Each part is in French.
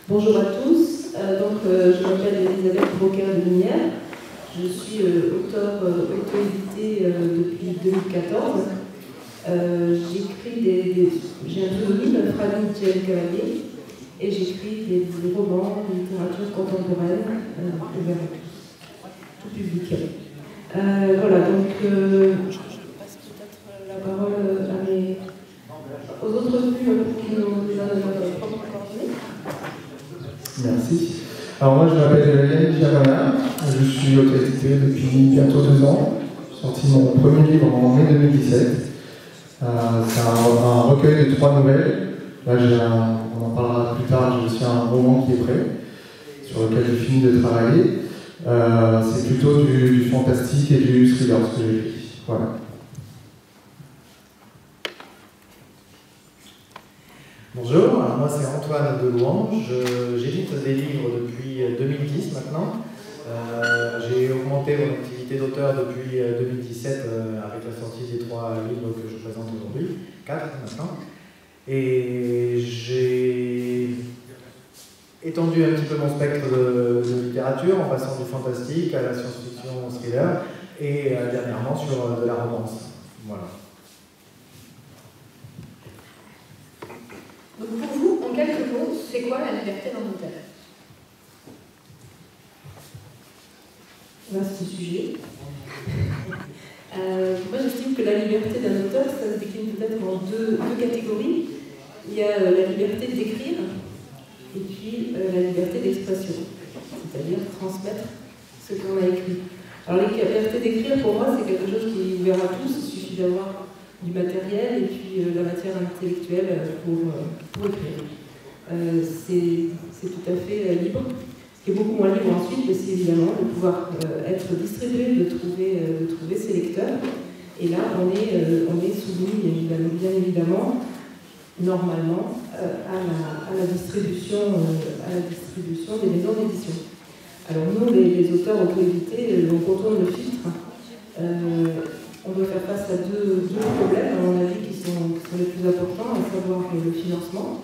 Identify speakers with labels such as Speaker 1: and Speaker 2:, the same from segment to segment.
Speaker 1: Bonjour à tous, je m'appelle Elisabeth Broca-Lumière, je suis auteure auto-édité depuis 2014. J'ai un pseudonyme, Flavie Michel Cavalier, et j'écris des romans, de littérature contemporaine, ouvert à tout public. Voilà, je passe peut-être la parole aux autres pour qui nous donnent notre propre coordonnée.
Speaker 2: Merci. Alors moi je m'appelle Yannick Jamana, je suis auto-édité depuis bientôt 2 ans. J'ai sorti mon premier livre en mai 2017. C'est un recueil de 3 nouvelles. Là on en parlera plus tard, j'ai aussi un roman qui est prêt, sur lequel j'ai fini de travailler. C'est plutôt du fantastique et du thriller ce que j'ai écrit. Voilà.
Speaker 3: Bonjour, alors moi c'est Antoine Delouange, j'édite des livres depuis 2010 maintenant. J'ai augmenté mon activité d'auteur depuis 2017 avec la sortie des 3 livres que je présente aujourd'hui, 4 maintenant. Et j'ai étendu un petit peu mon spectre de littérature en passant du fantastique à la science-fiction, au thriller et dernièrement sur de la romance. Voilà.
Speaker 4: Donc pour vous, en quelques mots, c'est quoi la liberté d'un auteur?
Speaker 1: Vaste sujet. Moi j'estime que la liberté d'un auteur, ça se décline peut-être en deux catégories. Il y a la liberté d'écrire et puis la liberté d'expression, c'est-à-dire transmettre ce qu'on a écrit. Alors la liberté d'écrire, pour moi, c'est quelque chose qui est ouvert à tous. Il suffit d'avoir du matériel et puis la matière intellectuelle pour écrire. C'est tout à fait libre. Ce qui est beaucoup moins libre ensuite, c'est évidemment de pouvoir être distribué, de trouver ses lecteurs. Et là, on est soumis, bien évidemment, normalement, à la distribution des maisons d'édition. Alors nous, les auteurs auto-édités, on contourne le filtre. On doit faire face à deux problèmes, à mon avis, qui sont les plus importants, à savoir le financement.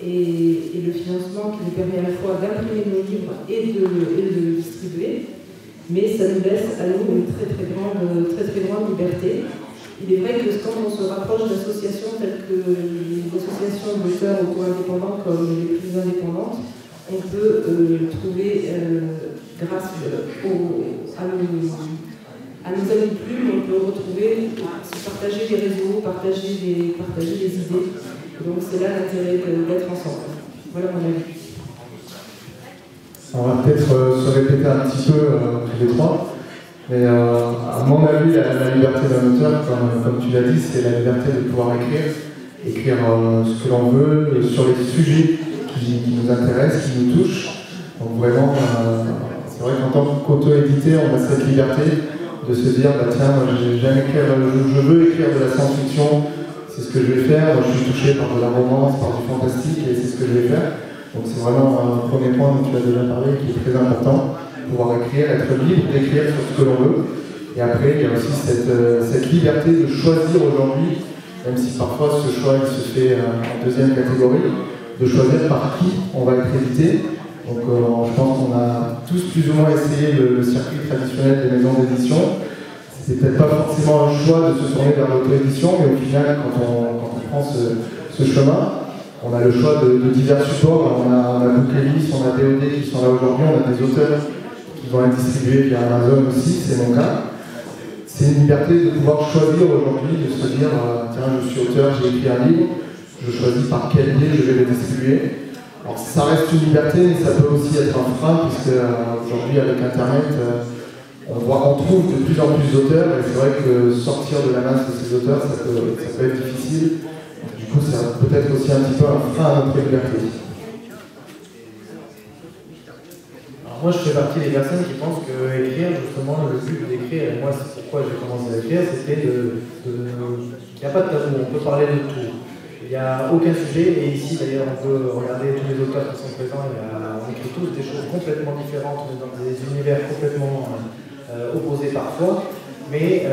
Speaker 1: Et le financement qui nous permet à la fois d'imprimer nos livres et de le distribuer. Mais ça nous laisse à nous une très grande liberté. Il est vrai que quand on se rapproche d'associations telles que les associations d'auteurs auto-indépendants comme les plus indépendantes, on peut trouver, grâce à nos amis plumes, on peut retrouver, partager les réseaux, partager les idées. Donc c'est là l'intérêt d'être ensemble. Voilà mon avis.
Speaker 2: On va peut-être se répéter un petit peu tous les trois, mais à mon avis, la liberté d'un auteur, comme tu l'as dit, c'est la liberté de pouvoir écrire ce que l'on veut, sur les sujets qui nous intéressent, qui nous touchent. Donc vraiment, c'est vrai qu'en tant qu'auto-édité, on a cette liberté de se dire, bah tiens, je veux écrire de la science-fiction, c'est ce que je vais faire, je suis touché par de la romance, par du fantastique, et c'est ce que je vais faire. Donc c'est vraiment un premier point dont tu as déjà parlé, qui est très important, pouvoir écrire, être libre d'écrire sur ce que l'on veut. Et après, il y a aussi cette liberté de choisir aujourd'hui, même si parfois ce choix il se fait en deuxième catégorie, de choisir par qui on va être édité. Donc je pense qu'on a tous plus ou moins essayé le circuit traditionnel des maisons d'édition. C'est peut-être pas forcément un choix de se tourner vers l'auto-édition, mais au final, quand on prend ce chemin, on a le choix de divers supports. On a Bookelis, on a DOD qui sont là aujourd'hui, on a des auteurs qui vont être distribués via Amazon aussi, c'est mon cas. C'est une liberté de pouvoir choisir aujourd'hui, de se dire, tiens, je suis auteur, j'ai écrit un livre, je choisis par quel biais je vais le distribuer. Alors ça reste une liberté, mais ça peut aussi être un frein, puisque aujourd'hui avec Internet, on trouve de plus en plus d'auteurs, et c'est vrai que sortir de la masse de ces auteurs, ça peut être difficile. Du coup, ça peut être aussi un petit peu un frein à notre liberté.
Speaker 3: Alors moi, je fais partie des personnes qui pensent que écrire, justement, le but d'écrire, et moi, c'est pourquoi j'ai commencé à écrire, c'était qu'il n'y a pas de tabou, on peut parler de tout. Il n'y a aucun sujet, et ici, d'ailleurs, on peut regarder tous les auteurs qui sont présents, on écrit tous des choses complètement différentes, dans des univers complètement opposés parfois, Mais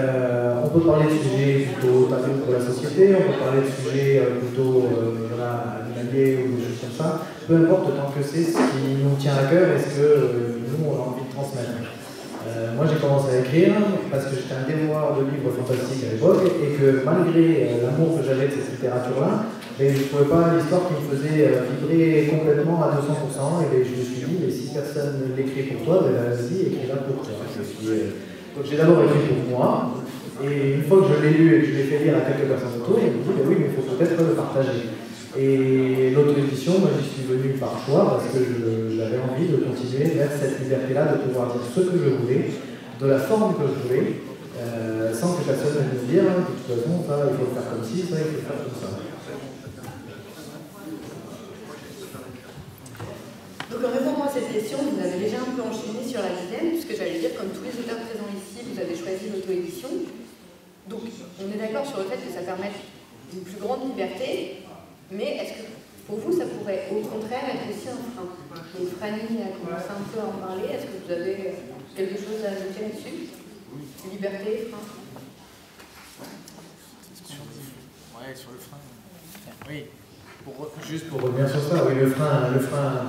Speaker 3: on peut parler de sujets plutôt tabous pour la société, on peut parler de sujets plutôt animaliers ou des choses comme ça. Peu importe, tant que c'est ce qui nous tient à cœur et ce que nous on a envie de transmettre. Moi j'ai commencé à écrire parce que j'étais un dévoreur de livres fantastiques à l'époque et que malgré l'amour que j'avais de cette littérature-là, je ne trouvais pas l'histoire qui me faisait vibrer complètement à 200%. Et je me suis dit, mais si personne ne l'écrit pour toi, vas-y, écris-la pour toi. Donc j'ai d'abord écrit pour moi, et une fois que je l'ai lu et que je l'ai fait lire à quelques personnes autour, je me dis, oui, mais il faut peut-être le partager. Et l'auto-édition, moi j'y suis venu par choix parce que j'avais envie de continuer vers cette liberté-là, de pouvoir dire ce que je voulais, de la forme que je voulais, sans que personne ne me dise, de toute façon, ça, il faut le faire comme ci, ça, il faut le faire comme ça.
Speaker 4: Donc en répondant à cette question, vous avez déjà un peu enchaîné sur la deuxième, puisque j'allais dire, comme tous les auteurs présents ici, vous avez choisi l'auto-édition. Donc on est d'accord sur le fait que ça permet une plus grande liberté, mais est-ce que pour vous ça pourrait au contraire être aussi un frein? Donc Franny a commencé un peu à en parler, est-ce que vous avez quelque chose à ajouter là-dessus? Liberté, frein?
Speaker 5: Ouais, sur le frein. Oui.
Speaker 3: Juste pour revenir sur ça, oui, le frein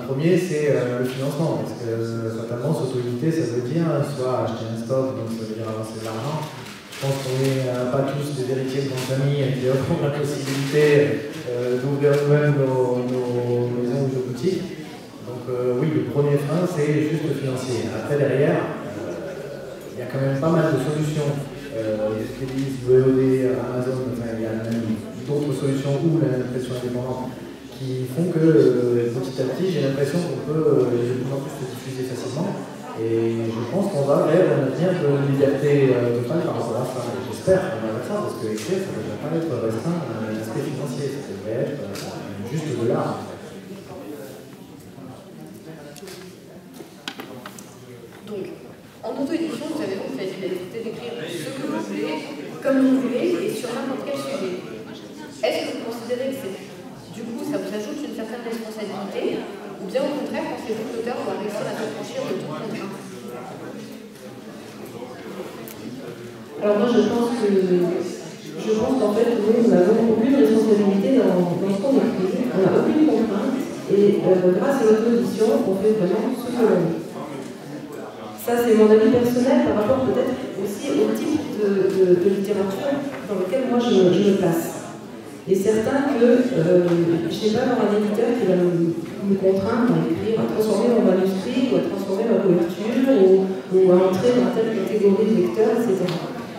Speaker 3: premier, c'est le financement. Parce que fatalement, s'auto-éditer, ça veut dire soit acheter un stock, donc ça veut dire avancer de l'argent. Je pense qu'on n'est pas tous des héritiers de grande famille qui offrent la possibilité d'ouvrir nous-mêmes nos maisons ou nos boutiques. Donc oui, le premier frein, c'est juste le financier. Après, derrière, il y a quand même pas mal de solutions. Scribis, VOD, Amazon, enfin, il y a même d'autres solutions ou l'impression indépendante qui font que petit à petit j'ai l'impression qu'on peut de plus en plus se diffuser facilement et je pense qu'on va vers un avenir de liberté totale par rapport à ça. J'espère qu'on va vers ça parce que écrire ça ne devrait pas être restreint à un aspect financier, ça devrait être juste de l'art.
Speaker 4: Donc en auto-édition, vous avez donc la liberté d'écrire ce que vous voulez, comme vous voulez et sur n'importe quel sujet. Est-ce que vous considérez que du coup ça vous ajoute une certaine responsabilité ou bien au contraire pensez-vous que l'auteur doit réussir à s'affranchir de toute contrainte?
Speaker 1: Alors moi je pense qu'en fait nous n'avons aucune responsabilité dans ce qu'on écrit, on n'a aucune contrainte et grâce à l'auto-édition on fait vraiment ce que l'on veut. Ça c'est mon avis personnel par rapport peut-être aussi au type de littérature dans lequel moi je me place. Il est certain que je n'ai pas avoir un éditeur qui va me contraindre à écrire, à transformer mon manuscrit ou à transformer ma couverture ou à entrer dans telle catégorie de lecteurs, etc.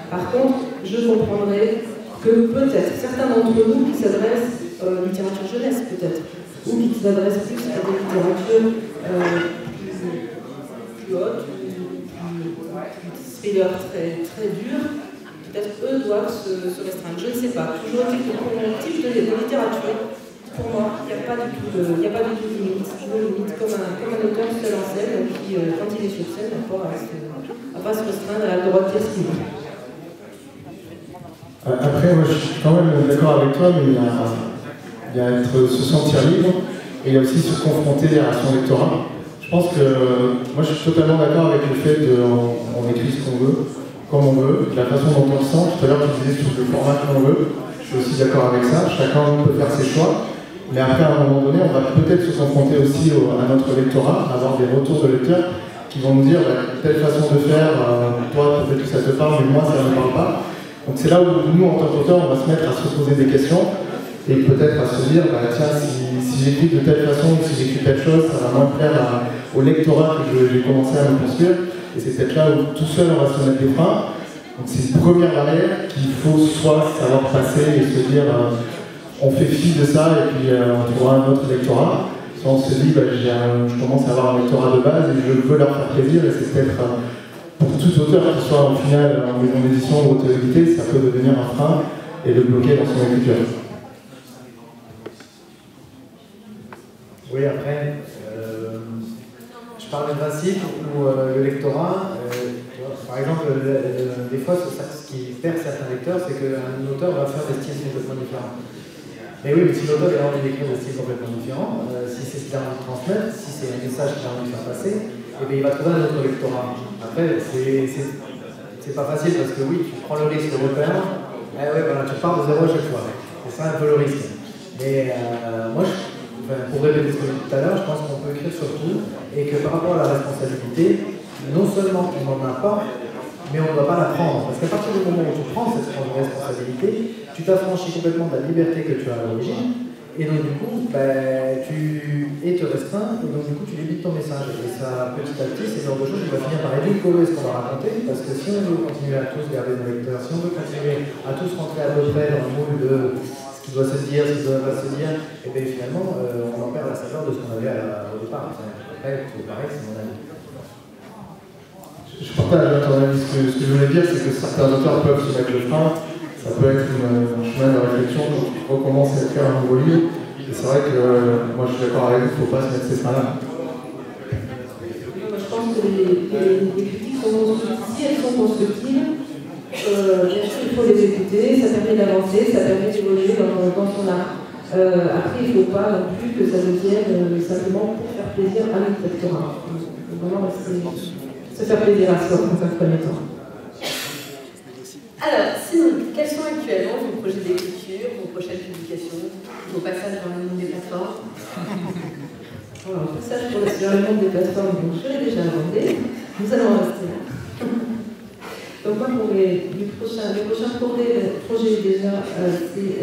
Speaker 1: Par contre, je comprendrais que peut-être certains d'entre nous qui s'adressent à la littérature jeunesse peut-être, ou qui s'adressent plus à des littératures plus hautes, plus thrillers très durs, peut-être eux doivent se restreindre, je ne sais pas. Toujours pour mon type de littérature, pour moi, il n'y a pas du tout de limite. Je me limite comme un auteur seul en scène qui, quand il est sur scène, n'a pas à se restreindre, à le droit de dire ce qu'il veut.
Speaker 2: Après, moi je suis quand même d'accord avec toi, mais il y a se sentir libre et il y a aussi se confronter à son lectorat. Je pense que moi je suis totalement d'accord avec le fait qu'on écrit ce qu'on veut, comme on veut, de la façon dont on le sent. Tout à l'heure tu disais sous le format que l'on veut, je suis aussi d'accord avec ça, chacun peut faire ses choix, mais après à un moment donné on va peut-être se confronter aussi à notre lectorat, avoir des retours de lecteurs qui vont nous dire telle façon de faire, toi peut-être que ça te parle, mais moi ça ne me parle pas. Donc c'est là où nous en tant qu'auteurs on va se mettre à se poser des questions et peut-être à se dire tiens si j'écris de telle façon ou si j'écris telle chose, ça va moins plaire au lectorat que j'ai commencé à me construire. Et c'est peut-être là où tout seul on va se mettre des freins. Donc c'est une première barrière qu'il faut soit savoir passer et se dire on fait fi de ça et puis on trouvera un autre lectorat. Soit on se dit je commence à avoir un lectorat de base et je veux leur faire plaisir et c'est peut-être pour tout auteur qui soit au final en maison d'édition ou auto-édité, ça peut devenir un frein et le bloquer dans son écriture.
Speaker 3: Oui, après, je parle du principe où le lectorat, par exemple, des fois, ce qui perd certains lecteurs, c'est qu'un auteur va faire des styles complètement différents. Mais oui, mais si l'auteur a envie d'écrire des styles complètement différents, si c'est ce qu'il a envie de transmettre, si c'est un message qu'il a envie de faire passer, eh bien, il va trouver un autre lectorat. Après, c'est pas facile parce que oui, tu prends le risque de repère, ouais, voilà, tu pars de zéro à chaque fois. C'est ça un peu le risque. Mais moi, pour répéter ce que j'ai dit tout à l'heure, je pense qu'on peut écrire sur tout et que par rapport à la responsabilité, non seulement on n'en a pas, mais on ne doit pas la prendre. Parce qu'à partir du moment où tu prends cette responsabilité, tu t'affranchis complètement de la liberté que tu as à l'origine. Et donc du coup, tu te restreins et donc du coup tu limites ton message. Et ça, petit à petit, c'est le genre de choses qui va finir par édulcorer ce qu'on va raconter. Parce que si on veut continuer à tous garder nos lecteurs, si on veut continuer à tous rentrer à peu près dans le moule de ce qui doit se dire, ce qui ne doit pas se dire, et bien finalement, on en perd la saveur de ce qu'on avait au départ. Après, c'est pareil, c'est mon avis.
Speaker 2: Je partage ton avis. Ce que je voulais dire, c'est que certains auteurs peuvent se mettre le frein. Ça peut être un chemin de réflexion quand tu recommences à écrire un nouveau livre. Et c'est vrai que moi je suis d'accord avec vous, il ne faut pas se mettre ces freins-là.
Speaker 1: Je pense que les critiques sont constructives. Si elles sont constructives, bien sûr il faut les écouter, ça permet d'avancer, ça permet d'évoluer dans son art. Après, il ne faut pas non plus que ça devienne simplement pour faire plaisir à notre lectorat. Vraiment, se faire plaisir à soi dans un premier temps.
Speaker 4: Alors, sinon, quels sont actuellement vos projets d'écriture, vos prochaines publications, vos passages dans le monde des plateformes?
Speaker 1: Alors, le passage dans le monde des plateformes, donc, je l'ai déjà abordé. Nous allons en rester là. Donc, moi, pour les prochains projets, déjà, c'est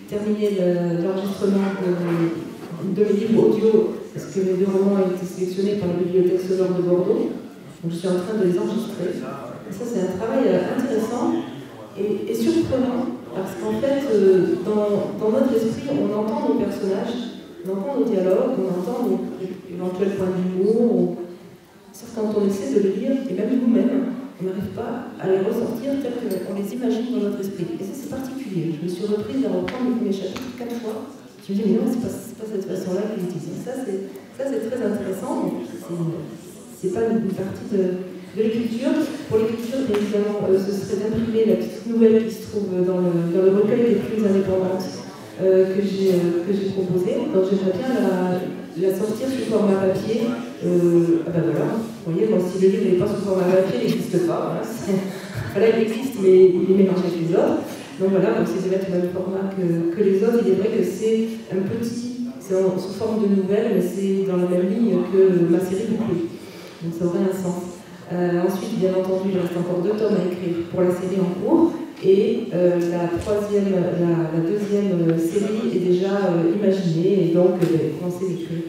Speaker 1: terminer l'enregistrement de mes livres audio, parce que mes 2 romans ont été sélectionnés par la Bibliothèque sonore de Bordeaux. Donc, je suis en train de les enregistrer. Et ça, c'est un travail intéressant et surprenant, parce qu'en fait, dans notre esprit, on entend nos personnages, on entend nos dialogues, on entend nos éventuels points d'humour. Sauf quand on essaie de les lire, et même nous-mêmes, on n'arrive pas à les ressortir tels qu'on les imagine dans notre esprit. Et ça, c'est particulier. Je me suis reprise à reprendre mes chapitres 4 fois. Je me dis, mais non, c'est pas cette façon-là qu'ils utilisent. Ça, c'est très intéressant. C'est pas une partie de l'écriture. Pour l'écriture, évidemment, ce serait d'imprimer la petite nouvelle qui se trouve dans le recueil des plumes indépendantes que j'ai proposé. Donc j'aimerais bien la sortir sous format papier. Ben voilà, vous voyez, bon, si le livre n'est pas sous format papier, il n'existe pas. Voilà, il existe, mais il est mélangé avec les autres. Donc voilà, donc c'est de mettre le même format que les autres. Il est vrai que c'est un petit, c'est sous forme de nouvelle, mais c'est dans la même ligne que ma série Bouclée. Donc ça aurait un sens. Ensuite, bien entendu, il reste encore 2 tomes à écrire pour la série en cours. Et la deuxième série est déjà imaginée. Et donc, je vais commencer à écrire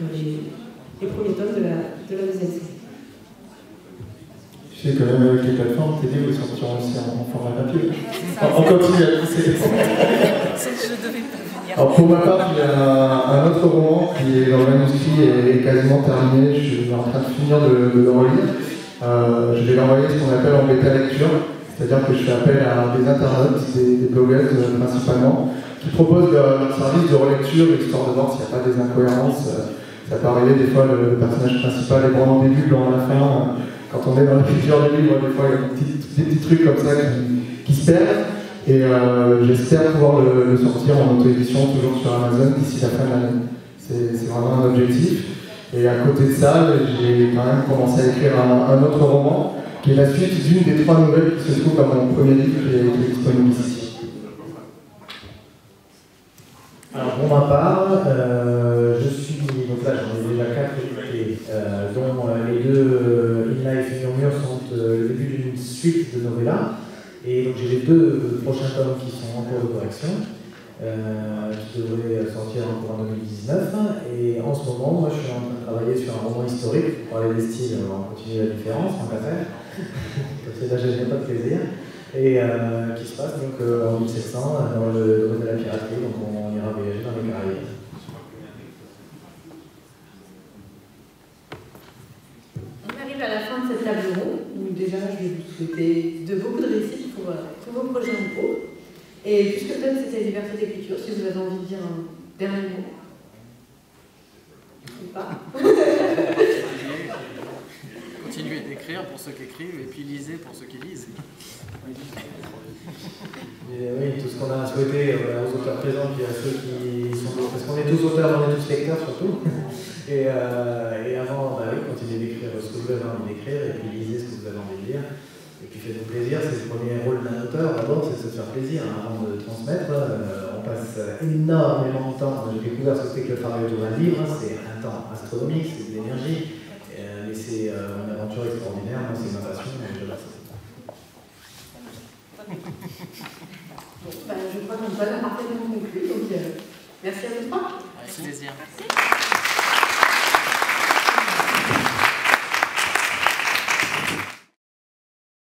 Speaker 1: les premiers tomes de la deuxième série.
Speaker 2: Je sais que même avec les plateformes, tes livres sortiront aussi en format papier. On continue à pousser les formes. Alors pour ma part, il y a un autre roman qui est dans le manuscrit et est quasiment terminé. Je suis en train de finir de le relire. Je vais l'envoyer ce qu'on appelle en bêta lecture, c'est-à-dire que je fais appel à des internautes, des blogueuses principalement, qui proposent leur service de relecture, histoire de voir s'il n'y a pas des incohérences. Ça peut arriver des fois, le personnage principal est vraiment au début, blanc à la fin. Quand on est dans l'écriture du livre, des fois il y a des petits trucs comme ça qui se perdent. Et j'espère pouvoir le sortir en auto-édition, toujours sur Amazon, d'ici la fin de l'année. C'est vraiment un objectif. Et à côté de ça, j'ai quand même commencé à écrire un autre roman, qui est la suite d'une des 3 nouvelles qui se trouve dans mon premier livre, qui est disponible ici.
Speaker 3: Alors pour ma part, je suis, donc là j'en ai déjà 4 édités, dont les 2 In Life et Murmure sont le début d'une suite de novellas. Et donc j'ai les 2 prochains tomes qui sont en cours de correction, qui devraient sortir en 2019. Et en ce moment, moi je suis en train de travailler sur un roman historique, pour parler des styles, on va continuer la différence, tant qu'à faire. Comme c'est là, je n'ai pas de plaisir. Et qui se passe donc en 1700 dans le domaine de la piraterie, donc on ira voyager dans les Caraïbes.
Speaker 4: On arrive à la fin de cette table ronde, où déjà je vais vous souhaiter beaucoup de réussite pour tous vos projets en cours. Et puisque peut-être c'était la liberté d'écriture, si vous avez envie de dire un dernier mot. Ou pas.
Speaker 5: Continuez d'écrire pour ceux qui écrivent et puis lisez pour ceux qui lisent.
Speaker 3: Et oui, tout ce qu'on a souhaité aux auteurs présents, puis à ceux qui sont... Parce qu'on est tous auteurs, on est tous lecteurs surtout. Et avant, bah oui, continuez d'écrire ce que vous avez envie d'écrire, et puis lisez ce que vous avez envie de lire. Ce qui fait plaisir, c'est le premier rôle d'un auteur, d'abord, c'est de se faire plaisir avant de transmettre. On passe énormément de temps. J'ai découvert ce que c'était que le travail autour d'un livre, c'est un temps astronomique, c'est de l'énergie, mais c'est une aventure extraordinaire. Moi, c'est ma passion, et j'adore ça.
Speaker 4: Bon, je crois qu'on va parfaitement conclure, donc merci à vous trois.
Speaker 5: Avec plaisir.